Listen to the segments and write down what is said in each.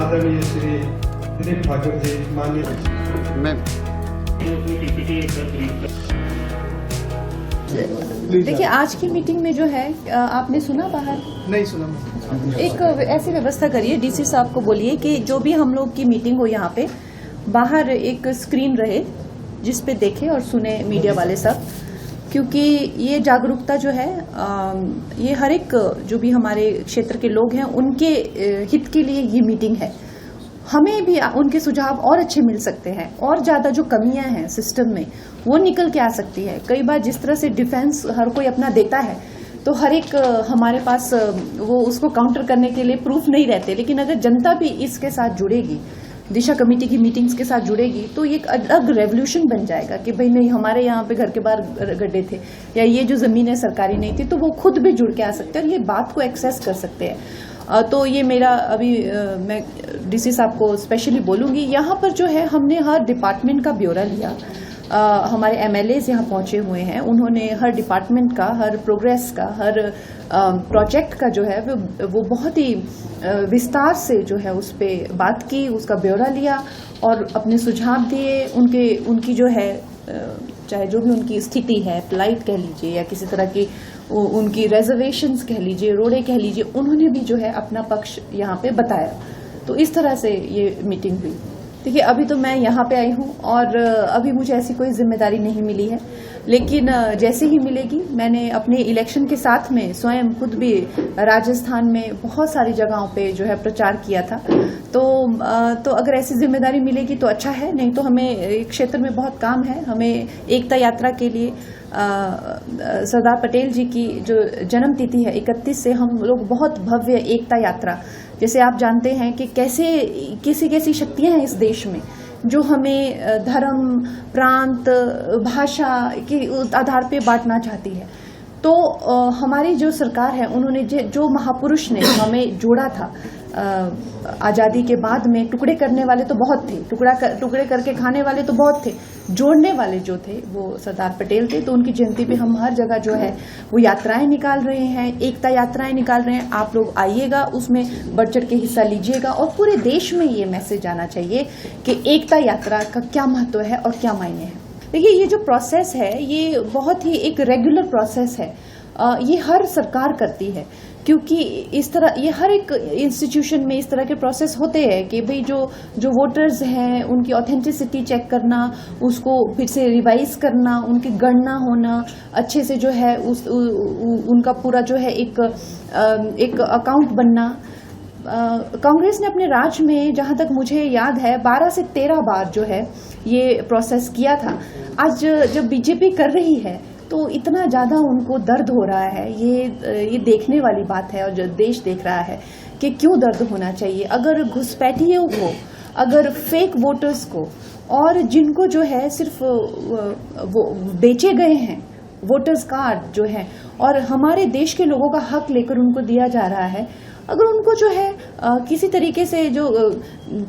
आदरणीय श्री दिलीप ठाकुर जी माननीय मैं देखिए आज की मीटिंग में जो है आपने सुना बाहर नहीं सुना। एक ऐसी व्यवस्था करिए, डीसी साहब को बोलिए कि जो भी हम लोग की मीटिंग हो यहाँ पे बाहर एक स्क्रीन रहे जिस पे देखे और सुने मीडिया वाले सब, क्योंकि ये जागरूकता जो है ये हर एक जो भी हमारे क्षेत्र के लोग हैं उनके हित के लिए ये मीटिंग है। हमें भी उनके सुझाव और अच्छे मिल सकते हैं और ज़्यादा जो कमियां हैं सिस्टम में वो निकल के आ सकती है। कई बार जिस तरह से डिफेंस हर कोई अपना देता है तो हर एक हमारे पास वो उसको काउंटर करने के लिए प्रूफ नहीं रहते, लेकिन अगर जनता भी इसके साथ जुड़ेगी, दिशा कमेटी की मीटिंग्स के साथ जुड़ेगी, तो ये एक अलग रेवोल्यूशन बन जाएगा कि भाई नहीं हमारे यहाँ पे घर के बाहर गड्ढे थे या ये जो ज़मीन है सरकारी नहीं थी, तो वो खुद भी जुड़ के आ सकते हैं और ये बात को एक्सेस कर सकते हैं। तो ये मेरा अभी मैं डीसी साहब को स्पेशली बोलूँगी। यहाँ पर जो है हमने हर डिपार्टमेंट का ब्यौरा लिया। हमारे एमएलएज यहाँ पहुँचे हुए हैं, उन्होंने हर डिपार्टमेंट का, हर प्रोग्रेस का, हर प्रोजेक्ट का जो है वो बहुत ही विस्तार से जो है उस पर बात की, उसका ब्यौरा लिया और अपने सुझाव दिए। उनकी जो है चाहे जो भी उनकी स्थिति है, पोलाइट कह लीजिए या किसी तरह की उनकी रिजर्वेशंस कह लीजिए, रोड़े कह लीजिए, उन्होंने भी जो है अपना पक्ष यहाँ पे बताया। तो इस तरह से ये मीटिंग हुई। देखिए अभी तो मैं यहाँ पे आई हूँ और अभी मुझे ऐसी कोई जिम्मेदारी नहीं मिली है, लेकिन जैसे ही मिलेगी, मैंने अपने इलेक्शन के साथ में स्वयं खुद भी राजस्थान में बहुत सारी जगहों पे जो है प्रचार किया था। तो अगर ऐसी जिम्मेदारी मिलेगी तो अच्छा है, नहीं तो हमें क्षेत्र में बहुत काम है। हमें एकता यात्रा के लिए सरदार पटेल जी की जो जन्म तिथि है 31 से हम लोग बहुत भव्य एकता यात्रा, जैसे आप जानते हैं कि कैसी शक्तियां हैं इस देश में जो हमें धर्म, प्रांत, भाषा के आधार पे बांटना चाहती है। तो हमारी जो सरकार है उन्होंने जो महापुरुष ने हमें जोड़ा था, आज़ादी के बाद में टुकड़े करने वाले तो बहुत थे, टुकड़े करके खाने वाले तो बहुत थे, जोड़ने वाले जो थे वो सरदार पटेल थे। तो उनकी जयंती पे हम हर जगह जो है वो यात्राएं निकाल रहे हैं, एकता यात्राएं निकाल रहे हैं। आप लोग आइएगा, उसमें बढ़ चढ़ के हिस्सा लीजिएगा और पूरे देश में ये मैसेज आना चाहिए कि एकता यात्रा का क्या महत्व है और क्या मायने हैं। देखिए ये जो प्रोसेस है ये बहुत ही एक रेगुलर प्रोसेस है, ये हर सरकार करती है, क्योंकि इस तरह ये हर एक इंस्टीट्यूशन में इस तरह के प्रोसेस होते हैं कि भाई जो वोटर्स हैं उनकी ऑथेंटिसिटी चेक करना, उसको फिर से रिवाइज करना, उनकी गणना होना, अच्छे से जो है उनका पूरा जो है एक अकाउंट बनना। कांग्रेस ने अपने राज में जहां तक मुझे याद है 12 से 13 बार जो है ये प्रोसेस किया था। आज जब बीजेपी कर रही है तो इतना ज़्यादा उनको दर्द हो रहा है, ये देखने वाली बात है और जो देश देख रहा है कि क्यों दर्द होना चाहिए। अगर घुसपैठियों को, अगर फेक वोटर्स को और जिनको जो है सिर्फ वो बेचे गए हैं वोटर्स कार्ड जो है और हमारे देश के लोगों का हक लेकर उनको दिया जा रहा है, अगर उनको जो है किसी तरीके से जो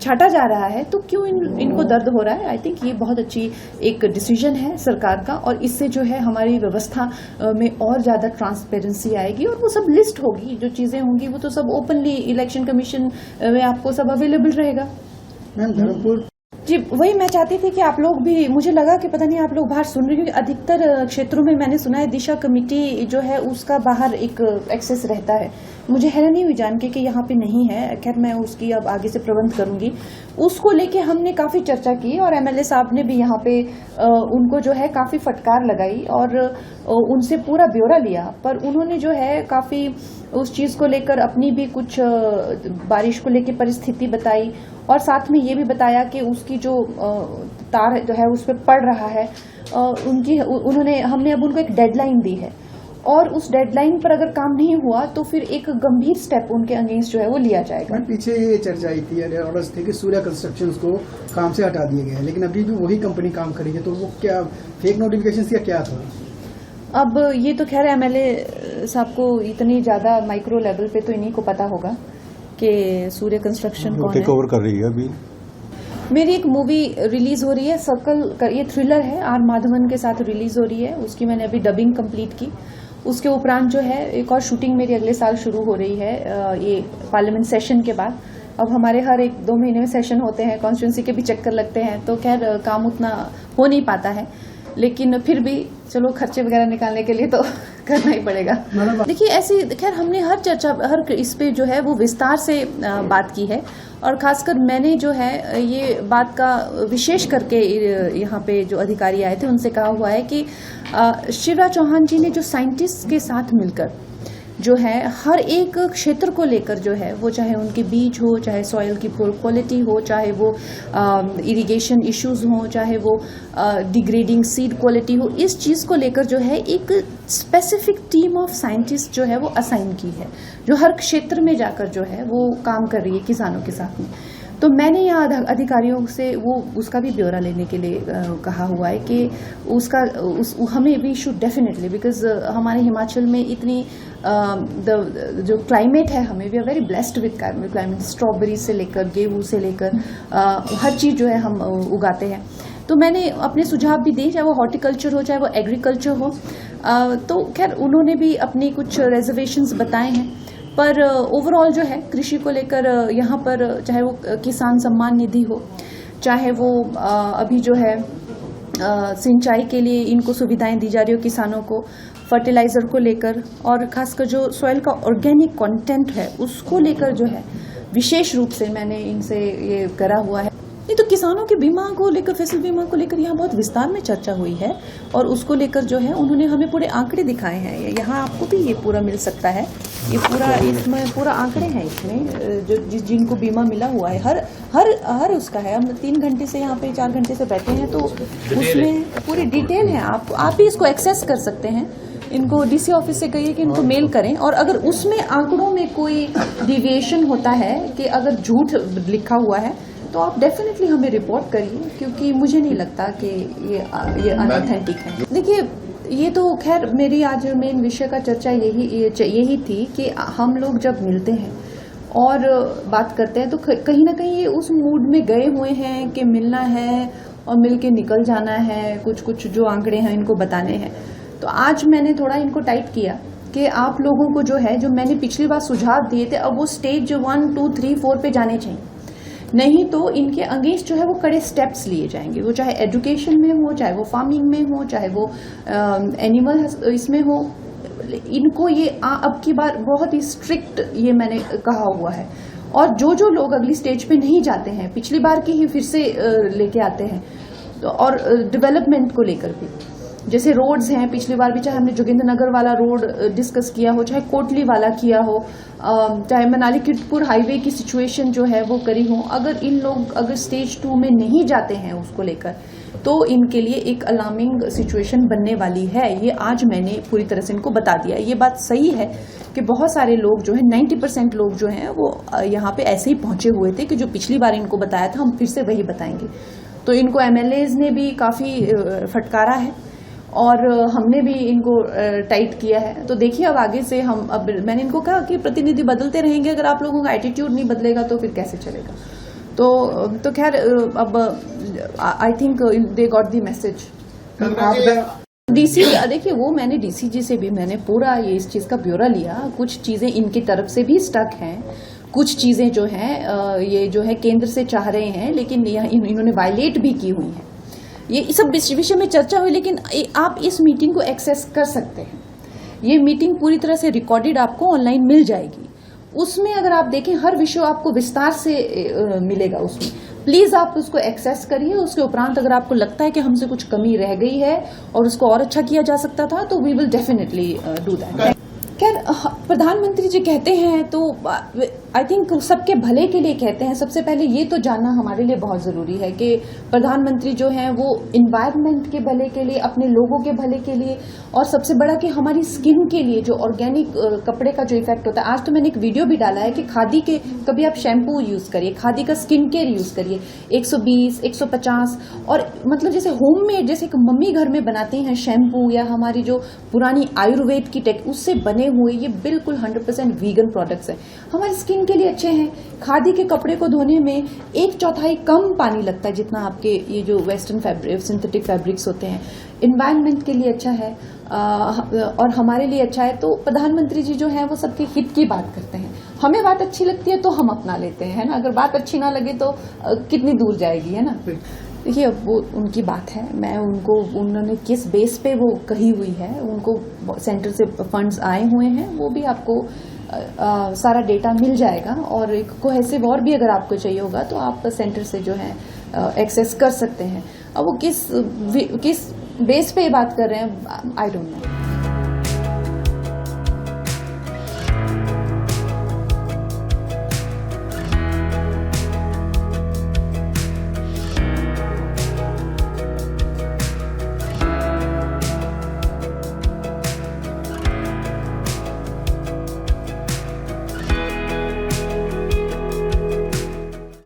छाटा जा रहा है तो क्यों इनको दर्द हो रहा है। आई थिंक ये बहुत अच्छी एक डिसीजन है सरकार का और इससे जो है हमारी व्यवस्था में और ज़्यादा ट्रांसपेरेंसी आएगी और वो सब लिस्ट होगी, जो चीज़ें होंगी वो तो सब ओपनली इलेक्शन कमीशन में आपको सब अवेलेबल रहेगा। मैम धर्मपुर जी वही मैं चाहती थी कि आप लोग भी, मुझे लगा कि पता नहीं आप लोग बाहर सुन रहे हो, क्योंकि अधिकतर क्षेत्रों में मैंने सुना है दिशा कमेटी जो है उसका बाहर एक एक्सेस रहता है। मुझे हैरानी हुई जान के कि यहाँ पे नहीं है। खैर मैं उसकी अब आगे से प्रबंध करूंगी। उसको लेके हमने काफ़ी चर्चा की और एमएलए साहब ने भी यहाँ पे उनको जो है काफ़ी फटकार लगाई और उनसे पूरा ब्यौरा लिया, पर उन्होंने जो है काफ़ी उस चीज़ को लेकर अपनी भी कुछ बारिश को लेकर परिस्थिति बताई और साथ में ये भी बताया कि उसकी जो तार जो है उस पर पड़ रहा है हमने अब उनको एक डेडलाइन दी है और उस डेडलाइन पर अगर काम नहीं हुआ तो फिर एक गंभीर स्टेप उनके अगेंस्ट जो है वो लिया जाएगा। पीछे ये चर्चा आई थी, ऑर्डर्स थे कि सूर्या कंस्ट्रक्शंस को काम से हटा दिए गए हैं, लेकिन अभी भी वही कंपनी काम करेगी, तो वो क्या फेक नोटिफिकेशन या क्या था? अब ये तो खैर एमएलए साहब को इतनी ज्यादा माइक्रो लेवल पे तो इन्हीं को पता होगा कि सूर्य कंस्ट्रक्शन कौन है। कवर कर रही है अभी मेरी एक मूवी रिलीज हो रही है सर्कल, ये थ्रिलर है, आर माधवन के साथ रिलीज हो रही है, उसकी मैंने अभी डबिंग कंप्लीट की। उसके उपरांत जो है एक और शूटिंग मेरी अगले साल शुरू हो रही है, ये पार्लियामेंट सेशन के बाद अब हमारे हर 1-2 महीने में सेशन होते हैं, कॉन्स्टिट्यूंसी के भी चक्कर लगते हैं, तो खैर काम उतना हो नहीं पाता है, लेकिन फिर भी चलो खर्चे वगैरह निकालने के लिए तो करना ही पड़ेगा। देखिए ऐसी खैर हमने हर चर्चा हर इस पे जो है वो विस्तार से बात की है, और खासकर मैंने जो है ये बात का विशेष करके यहाँ पे जो अधिकारी आए थे उनसे कहा हुआ है कि शिवराज चौहान जी ने जो साइंटिस्ट के साथ मिलकर जो है हर एक क्षेत्र को लेकर जो है वो, चाहे उनके बीज हो, चाहे सॉइल की क्वालिटी हो, चाहे वो इरिगेशन इश्यूज हो, चाहे वो डिग्रेडिंग सीड क्वालिटी हो, इस चीज़ को लेकर जो है एक स्पेसिफिक टीम ऑफ साइंटिस्ट जो है वो असाइन की है, जो हर क्षेत्र में जाकर जो है वो काम कर रही है किसानों के साथ में। तो मैंने यहाँ अधिकारियों से वो उसका भी ब्यौरा लेने के लिए कहा हुआ है कि उसका हमें वी शुड डेफिनेटली, बिकॉज हमारे हिमाचल में इतनी जो क्लाइमेट है, हमें we are very blessed with climate, strawberry से लेकर गेहूँ से लेकर हर चीज़ जो है हम उगाते हैं। तो मैंने अपने सुझाव भी दिए, चाहे वो हॉर्टिकल्चर हो, चाहे वो एग्रीकल्चर हो, तो खैर उन्होंने भी अपनी कुछ रिजर्वेशंस बताए हैं, पर ओवरऑल जो है कृषि को लेकर यहाँ पर चाहे वो किसान सम्मान निधि हो, चाहे वो अभी जो है सिंचाई के लिए इनको सुविधाएं दी जा रही हो किसानों को, फर्टिलाइज़र को लेकर, और खासकर जो सॉइल का ऑर्गेनिक कंटेंट है उसको लेकर जो है विशेष रूप से मैंने इनसे ये करा हुआ है। नहीं तो किसानों के बीमा को लेकर, फसल बीमा को लेकर यहाँ बहुत विस्तार में चर्चा हुई है, और उसको लेकर जो है उन्होंने हमें पूरे आंकड़े दिखाए हैं। यहाँ आपको भी ये पूरा मिल सकता है, ये पूरा इसमें पूरा आंकड़े हैं इसमें जो जिनको बीमा मिला हुआ है, हर उसका है। हम 3 घंटे से यहाँ पे 4 घंटे से बैठे हैं, तो उसमें पूरी डिटेल है। आप भी इसको एक्सेस कर सकते हैं। इनको डीसी ऑफिस से कहिए कि इनको मेल करें, और अगर उसमें आंकड़ों में कोई डिविएशन होता है कि अगर झूठ लिखा हुआ है तो आप डेफिनेटली हमें रिपोर्ट करिए, क्योंकि मुझे नहीं लगता कि ये अनऑथेंटिक है। देखिए ये तो खैर मेरी आज मेन विषय का चर्चा यही थी कि हम लोग जब मिलते हैं और बात करते हैं तो कहीं ना कहीं ये उस मूड में गए हुए हैं कि मिलना है और मिल के निकल जाना है, कुछ जो आंकड़े हैं इनको बताने हैं। तो आज मैंने थोड़ा इनको टाइट किया कि आप लोगों को जो है, जो मैंने पिछली बार सुझाव दिए थे, अब वो स्टेज 1, 2, 3, 4 पे जाने चाहिए, नहीं तो इनके अगेंस्ट जो है वो कड़े स्टेप्स लिए जाएंगे। वो चाहे एजुकेशन में हो, चाहे वो फार्मिंग में हो, चाहे वो एनिमल इसमें हो, इनको ये अब की बार बहुत ही स्ट्रिक्ट ये मैंने कहा हुआ है। और जो लोग अगली स्टेज पे नहीं जाते हैं, पिछली बार की ही फिर से लेके आते हैं, तो और डेवलपमेंट को लेकर भी, जैसे रोड्स हैं, पिछली बार भी चाहे हमने जोगिंद्रनगर वाला रोड डिस्कस किया हो, चाहे कोटली वाला किया हो, चाहे मनाली किरतपुर हाईवे की सिचुएशन जो है वो करी हो, अगर इन लोग अगर स्टेज 2 में नहीं जाते हैं उसको लेकर, तो इनके लिए एक अलार्मिंग सिचुएशन बनने वाली है। ये आज मैंने पूरी तरह से इनको बता दिया। ये बात सही है कि बहुत सारे लोग जो है 90% लोग जो हैं वो यहाँ पे ऐसे ही पहुंचे हुए थे कि जो पिछली बार इनको बताया था हम फिर से वही बताएंगे। तो इनको MLAs ने भी काफ़ी फटकारा है और हमने भी इनको टाइट किया है। तो देखिए अब आगे से हम, अब मैंने इनको कहा कि प्रतिनिधि बदलते रहेंगे, अगर आप लोगों का एटीट्यूड नहीं बदलेगा तो फिर कैसे चलेगा। तो खैर अब I think they got the message. DC देखिए वो मैंने डीसी जी से भी मैंने पूरा ये इस चीज़ का ब्यौरा लिया। कुछ चीज़ें इनकी तरफ से भी स्टक हैं, कुछ चीज़ें जो हैं ये जो है केंद्र से चाह रहे हैं, लेकिन इन्होंने वायलेट भी की हुई हैं। ये सब विषय में चर्चा हुई, लेकिन आप इस मीटिंग को एक्सेस कर सकते हैं। ये मीटिंग पूरी तरह से रिकॉर्डेड आपको ऑनलाइन मिल जाएगी। उसमें अगर आप देखें हर विषय आपको विस्तार से मिलेगा उसमें। प्लीज आप उसको एक्सेस करिए। उसके उपरांत अगर आपको लगता है कि हमसे कुछ कमी रह गई है और उसको और अच्छा किया जा सकता था, तो we will definitely do that. खैर प्रधानमंत्री जी कहते हैं तो आई थिंक सबके भले के लिए कहते हैं। सबसे पहले ये तो जानना हमारे लिए बहुत ज़रूरी है कि प्रधानमंत्री जो हैं वो इन्वायरमेंट के भले के लिए, अपने लोगों के भले के लिए, और सबसे बड़ा कि हमारी स्किन के लिए जो ऑर्गेनिक कपड़े का जो इफेक्ट होता है। आज तो मैंने एक वीडियो भी डाला है कि खादी के कभी आप शैम्पू यूज़ करिए, खादी का स्किन केयर यूज़ करिए। 120, 150 और मतलब जैसे होममेड, जैसे मम्मी घर में बनाती हैं शैम्पू या हमारी जो पुरानी आयुर्वेद की उससे बने हुए ये बिल्कुल 100% वीगन प्रोडक्ट्स हैं, हमारी स्किन के लिए अच्छे हैं। खादी के कपड़े को धोने में 1/4 कम पानी लगता है जितना आपके ये जो वेस्टर्न फैब्रिक, सिंथेटिक फैब्रिक्स होते हैं। इन्वायरमेंट के लिए अच्छा है और हमारे लिए अच्छा है। तो प्रधानमंत्री जी जो है वो सबके हित की बात करते हैं। हमें बात अच्छी लगती है तो हम अपना लेते हैं, है ना। अगर बात अच्छी ना लगे तो कितनी दूर जाएगी, है ना। देखिए अब वो उनकी बात है, मैं उन्होंने किस बेस पे वो कही हुई है, उनको सेंटर से फंड्स आए हुए हैं, वो भी आपको सारा डेटा मिल जाएगा। और एक कोहेसिव और भी अगर आपको चाहिए होगा तो आप सेंटर से जो है एक्सेस कर सकते हैं। अब वो किस बेस पे ये बात कर रहे हैं, आई डोंट नो।